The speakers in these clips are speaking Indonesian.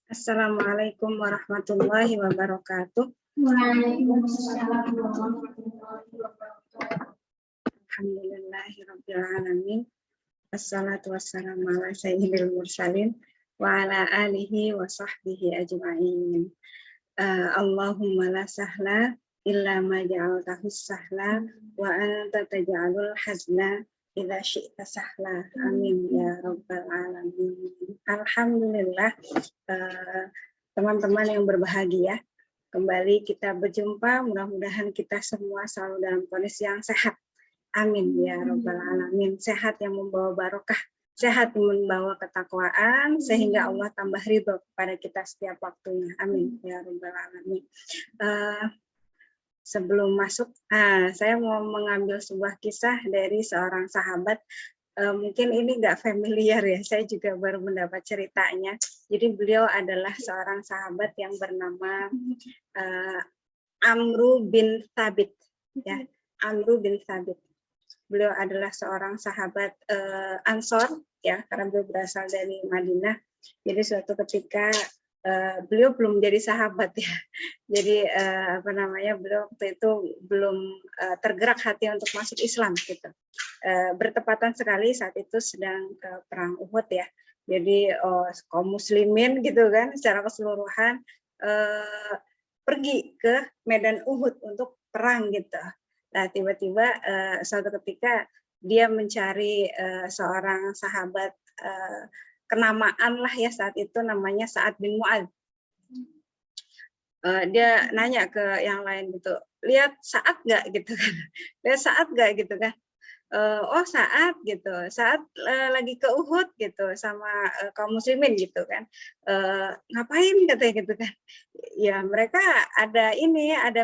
Assalamualaikum warahmatullahi wabarakatuh. Waalaikumsalam warahmatullahi wabarakatuh. Alhamdulillahirabbil alamin. Wassalatu wassalamu ala sayyidil mursalin wa ala alihi wa sahbihi ajma'in. Allahumma la sahla illa ma ja'altahu sahla wa anta taj'alul hazna idza syi'ta sahla. Amin ya rabbal alamin. Alhamdulillah, teman-teman yang berbahagia, kembali kita berjumpa. Mudah-mudahan kita semua selalu dalam kondisi yang sehat. Amin ya rabbal alamin. Sehat yang membawa barokah, sehat yang membawa ketakwaan, sehingga Allah tambah ridho kepada kita setiap waktunya. Amin ya rabbal alamin. Sebelum masuk, saya mau mengambil sebuah kisah dari seorang sahabat. Mungkin ini nggak familiar ya, saya juga baru mendapat ceritanya. Jadi beliau adalah seorang sahabat yang bernama Amru bin Thabit. Ya, Amru bin Thabit. Beliau adalah seorang sahabat Ansor, ya, karena beliau berasal dari Madinah. Jadi suatu ketika beliau belum jadi sahabat ya. Jadi beliau waktu itu belum tergerak hati untuk masuk Islam gitu. Bertepatan sekali saat itu sedang perang Uhud ya. Jadi kaum muslimin gitu kan secara keseluruhan pergi ke medan Uhud untuk perang gitu. Nah, tiba-tiba suatu ketika dia mencari seorang sahabat kenamaan lah ya saat itu, namanya Sa'ad bin Mu'adz. Dia nanya ke yang lain gitu, lihat Sa'ad nggak gitu kan? Lihat Sa'ad nggak gitu kan? Oh Sa'ad gitu, Sa'ad lagi ke Uhud gitu sama kaum muslimin gitu kan. Ngapain katanya gitu kan? Ya mereka ada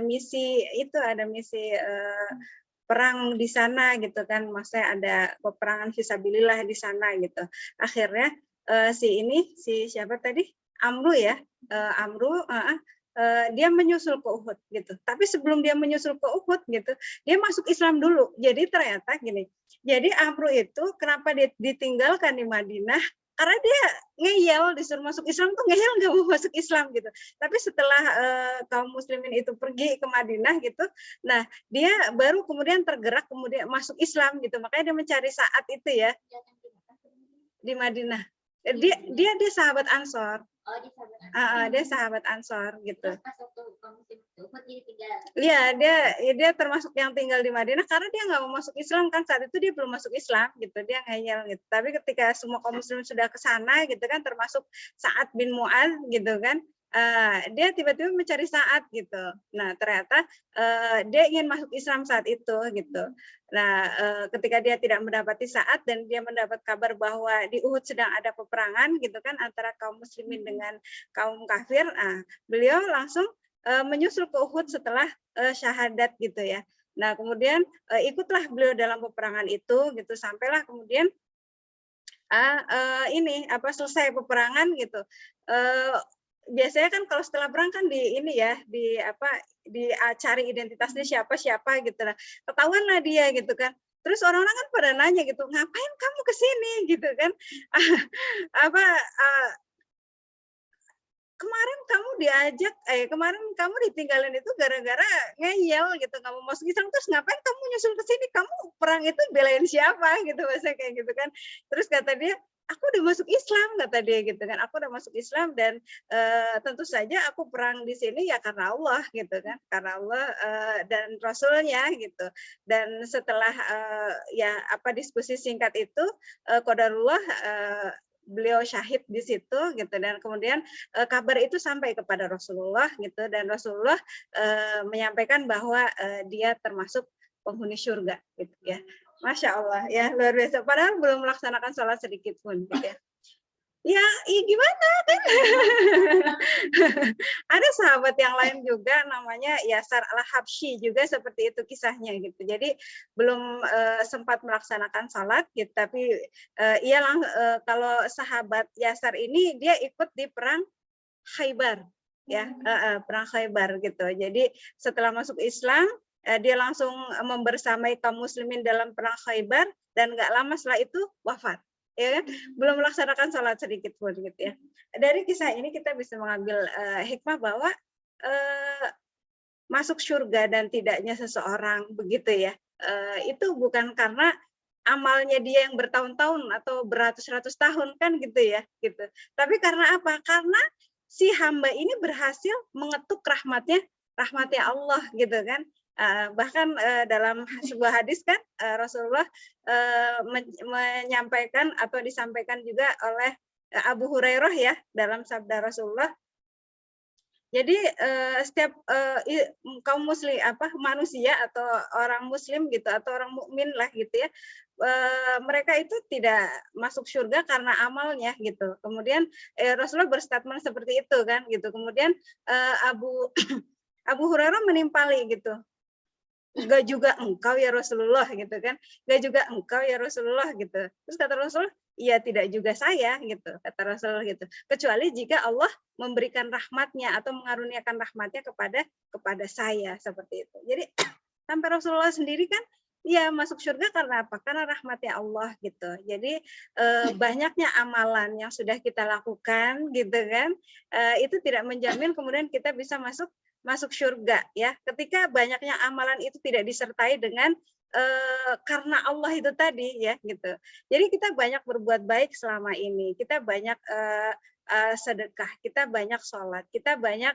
misi itu, ada misi perang di sana gitu kan, maksudnya ada peperangan fisabilillah di sana gitu. Akhirnya si siapa tadi, Amru ya, dia menyusul ke Uhud gitu. Tapi sebelum dia menyusul ke Uhud gitu, dia masuk Islam dulu. Jadi ternyata gini, jadi Amru itu kenapa dia ditinggalkan di Madinah? Karena dia ngeyel, disuruh masuk Islam tuh ngeyel, nggak mau masuk Islam gitu. Tapi setelah kaum muslimin itu pergi ke Madinah gitu, nah dia baru kemudian tergerak, kemudian masuk Islam gitu. Makanya dia mencari saat itu ya di Madinah. Dia sahabat Ansor. Dia sahabat Ansor gitu. Iya, dia termasuk yang tinggal di Madinah karena dia nggak mau masuk Islam kan, saat itu dia belum masuk Islam gitu, dia ngeyel gitu. Tapi ketika semua kaum muslim sudah ke sana gitu kan, termasuk Sa'ad bin Mu'adz gitu kan, dia tiba-tiba mencari Sa'ad gitu. Nah ternyata dia ingin masuk Islam saat itu gitu. Nah ketika dia tidak mendapati Sa'ad dan dia mendapat kabar bahwa di Uhud sedang ada peperangan gitu kan antara kaum muslimin dengan kaum kafir, beliau langsung menyusul ke Uhud setelah syahadat gitu ya. Nah kemudian ikutlah beliau dalam peperangan itu gitu, sampailah kemudian selesai peperangan gitu. Biasanya kan kalau setelah perang kan dicari identitasnya siapa gitu lah. Ketahuan lah dia gitu kan. Terus orang-orang kan pada nanya gitu, ngapain kamu ke sini gitu kan? Kemarin kamu ditinggalin itu gara-gara ngeyel gitu, kamu masuk Islam, terus ngapain kamu nyusul ke sini? Kamu perang itu belain siapa gitu, bahasa kayak gitu kan. Terus kata dia, aku udah masuk Islam, kata dia gitu kan. Aku udah masuk Islam dan tentu saja aku perang di sini ya karena Allah gitu kan, karena Allah dan Rasulnya gitu. Dan setelah diskusi singkat itu, qadarullah beliau syahid di situ gitu, dan kemudian kabar itu sampai kepada Rasulullah gitu, dan Rasulullah menyampaikan bahwa dia termasuk penghuni surga gitu ya. Masya Allah ya, luar biasa, padahal belum melaksanakan sholat sedikit pun gitu ya. Ya, gimana kan? Ada sahabat yang lain juga namanya Yasar al-Habsyi juga seperti itu kisahnya gitu. Jadi belum sempat melaksanakan salat gitu, tapi kalau sahabat Yasar ini dia ikut di perang Khaybar ya, perang Khaybar gitu. Jadi setelah masuk Islam dia langsung membersamai kaum muslimin dalam perang Khaybar dan nggak lama setelah itu wafat. ya kan? Belum melaksanakan sholat sedikit pun gitu ya. Dari kisah ini kita bisa mengambil hikmah bahwa masuk surga dan tidaknya seseorang begitu ya. Itu bukan karena amalnya dia yang bertahun-tahun atau beratus-ratus tahun kan gitu ya, gitu. Tapi karena apa? Karena si hamba ini berhasil mengetuk rahmatnya Allah gitu kan. Bahkan dalam sebuah hadis kan Rasulullah menyampaikan atau disampaikan juga oleh Abu Hurairah ya dalam sabda Rasulullah. Jadi setiap kaum muslim manusia atau orang muslim gitu atau orang mukmin lah gitu ya, mereka itu tidak masuk surga karena amalnya gitu. Kemudian Rasulullah berstatement seperti itu kan gitu. Kemudian Abu Abu Hurairah menimpali gitu. Enggak juga engkau ya Rasulullah gitu kan. Enggak juga engkau ya Rasulullah gitu. Terus kata Rasulullah, iya tidak juga saya gitu, kata Rasulullah gitu. Kecuali jika Allah memberikan rahmatnya atau mengaruniakan rahmatnya kepada saya seperti itu. Jadi sampai Rasulullah sendiri kan ya masuk surga karena apa? Karena rahmatnya Allah gitu. Jadi banyaknya amalan yang sudah kita lakukan gitu kan, itu tidak menjamin kemudian kita bisa masuk surga ya. Ketika banyaknya amalan itu tidak disertai dengan karena Allah itu tadi ya gitu. Jadi kita banyak berbuat baik selama ini. Kita banyak sedekah, kita banyak sholat, kita banyak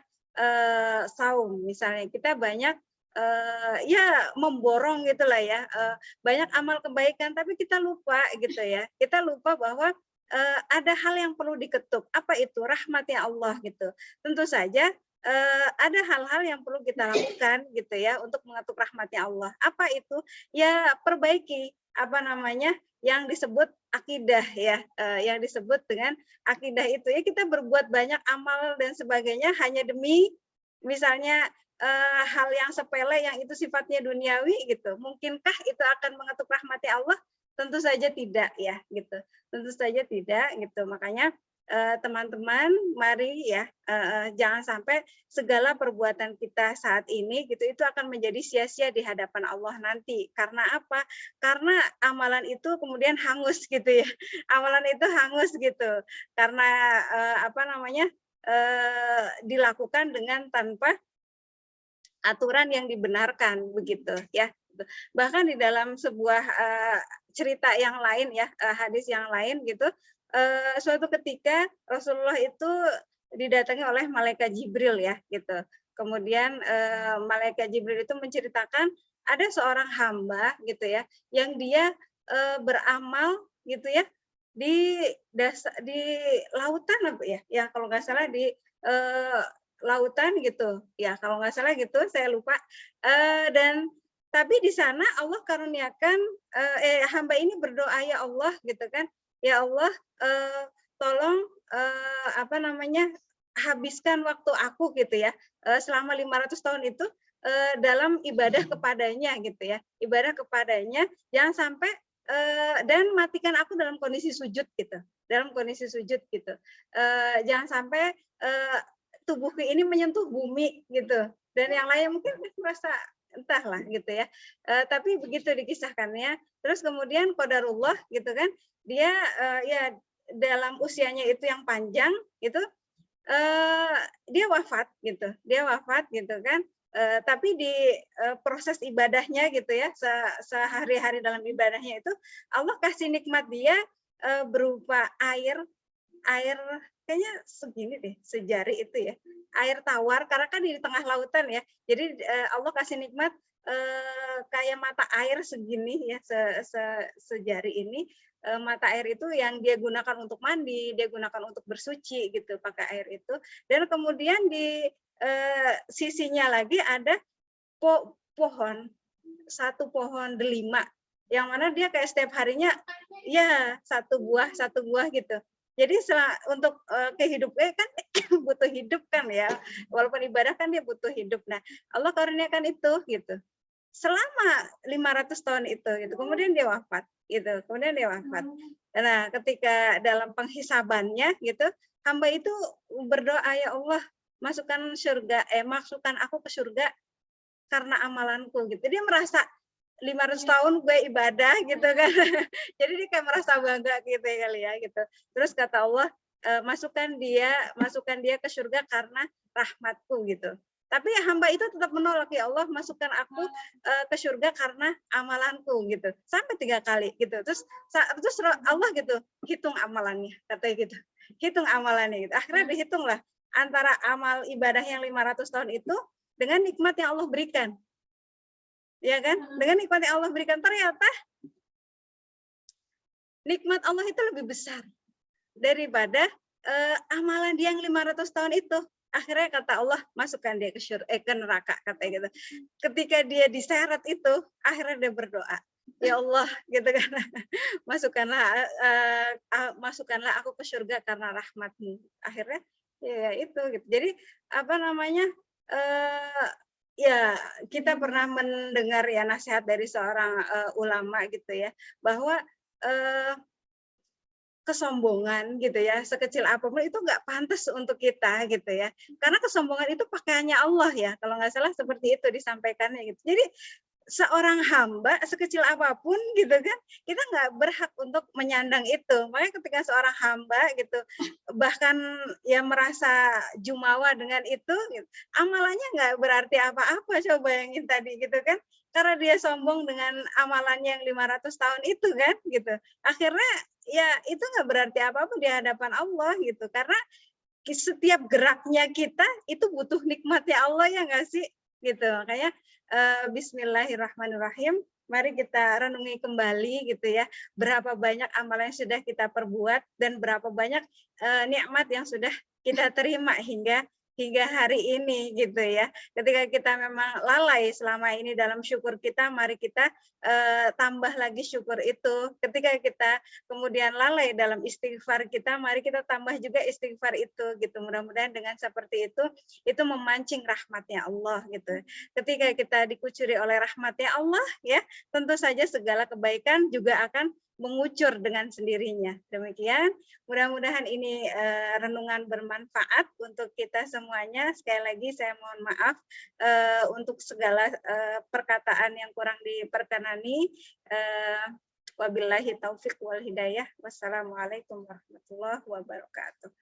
saum misalnya, kita banyak ya memborong gitulah ya, banyak amal kebaikan tapi kita lupa gitu ya. Kita lupa bahwa ada hal yang perlu diketuk. Apa itu? Rahmatnya Allah gitu. Tentu saja ada hal-hal yang perlu kita lakukan gitu ya untuk mengetuk rahmatnya Allah. Apa itu? Ya perbaiki yang disebut akidah ya, yang disebut dengan akidah itu ya kita berbuat banyak amal dan sebagainya hanya demi misalnya hal yang sepele yang itu sifatnya duniawi gitu. Mungkinkah itu akan mengetuk rahmatnya Allah? Tentu saja tidak ya gitu. Tentu saja tidak gitu. Makanya teman-teman mari ya jangan sampai segala perbuatan kita saat ini gitu itu akan menjadi sia-sia di hadapan Allah nanti. Karena apa? Karena amalan itu kemudian hangus gitu ya. Amalan itu hangus gitu. Karena dilakukan dengan tanpa aturan yang dibenarkan begitu ya. Bahkan di dalam sebuah cerita yang lain ya, hadis yang lain gitu, suatu ketika Rasulullah itu didatangi oleh malaikat Jibril ya gitu. Kemudian malaikat Jibril itu menceritakan ada seorang hamba gitu ya yang dia beramal gitu ya di lautan apa ya? Ya kalau nggak salah di lautan gitu. Ya kalau nggak salah gitu, saya lupa. Dan tapi di sana Allah karuniakan hamba ini berdoa ya Allah gitu kan. Ya Allah tolong habiskan waktu aku gitu ya. Selama 500 tahun itu dalam ibadah kepadanya gitu ya. Ibadah kepadanya jangan sampai dan matikan aku dalam kondisi sujud gitu. Dalam kondisi sujud gitu. Jangan sampai tubuhku ini menyentuh bumi gitu dan yang lain mungkin merasa entahlah gitu ya tapi begitu dikisahkannya terus kemudian qadarullah gitu kan dia ya dalam usianya itu yang panjang gitu dia wafat gitu kan tapi di proses ibadahnya gitu ya sehari-hari dalam ibadahnya itu Allah kasih nikmat dia berupa air kayaknya segini deh, sejari itu ya. Air tawar karena kan di tengah lautan ya. Jadi Allah kasih nikmat kayak mata air segini ya, sejari ini. Mata air itu yang dia gunakan untuk mandi, dia gunakan untuk bersuci gitu pakai air itu. Dan kemudian di sisinya lagi ada satu pohon delima yang mana dia kayak setiap harinya ya satu buah gitu. Jadi untuk kehidupan kan butuh hidup kan ya. Walaupun ibadah kan dia butuh hidup. Nah, Allah karuniakan itu gitu. Selama 500 tahun itu gitu. Kemudian dia wafat gitu. Nah, ketika dalam penghisabannya gitu, hamba itu berdoa ya Allah, masukkan aku ke surga karena amalanku gitu. Dia merasa 500 tahun gue ibadah gitu kan. Jadi dia kayak merasa bangga gitu ya kali ya gitu. Terus kata Allah, masukkan dia ke surga karena rahmatku gitu. Tapi hamba itu tetap menolak, ya Allah masukkan aku ke surga karena amalanku gitu. Sampai 3 kali gitu. Terus Allah gitu, hitung amalannya katanya gitu. Hitung amalannya gitu. Akhirnya dihitunglah antara amal ibadah yang 500 tahun itu dengan nikmat yang Allah berikan. Ya kan? Dengan nikmat yang Allah berikan, ternyata nikmat Allah itu lebih besar daripada amalan dia yang 500 tahun itu. Akhirnya kata Allah, masukkan dia ke neraka, katanya gitu. Ketika dia diseret itu, akhirnya dia berdoa, ya Allah, gitu kan, masukkanlah aku ke surga karena rahmat-Mu. Akhirnya ya itu gitu. Jadi apa namanya, ya kita pernah mendengar ya nasihat dari seorang ulama gitu ya, bahwa kesombongan gitu ya, sekecil apapun itu nggak pantas untuk kita gitu ya. Karena kesombongan itu pakaiannya Allah ya, kalau nggak salah seperti itu disampaikannya gitu. Jadi seorang hamba sekecil apapun gitu kan, kita nggak berhak untuk menyandang itu. Makanya ketika seorang hamba gitu, bahkan ya merasa jumawa dengan itu, gitu, amalannya nggak berarti apa-apa. Coba bayangin tadi gitu kan, karena dia sombong dengan amalannya yang 500 tahun itu kan gitu. Akhirnya ya itu nggak berarti apa-apa di hadapan Allah gitu. Karena setiap geraknya kita itu butuh nikmatnya Allah ya nggak sih gitu. Makanya Bismillahirrahmanirrahim. Mari kita renungi kembali gitu ya, berapa banyak amalan yang sudah kita perbuat dan berapa banyak nikmat yang sudah kita terima hingga hari ini gitu ya. Ketika kita memang lalai selama ini dalam syukur kita, mari kita tambah lagi syukur itu. Ketika kita kemudian lalai dalam istighfar kita, mari kita tambah juga istighfar itu gitu. Mudah-mudahan dengan seperti itu memancing rahmatnya Allah gitu. Ketika kita dikucuri oleh rahmatnya Allah ya, tentu saja segala kebaikan juga akan mengucur dengan sendirinya. Demikian, mudah-mudahan ini renungan bermanfaat untuk kita semuanya. Sekali lagi saya mohon maaf untuk segala perkataan yang kurang diperkenani. Wabillahi taufik wal hidayah. Wassalamualaikum warahmatullahi wabarakatuh.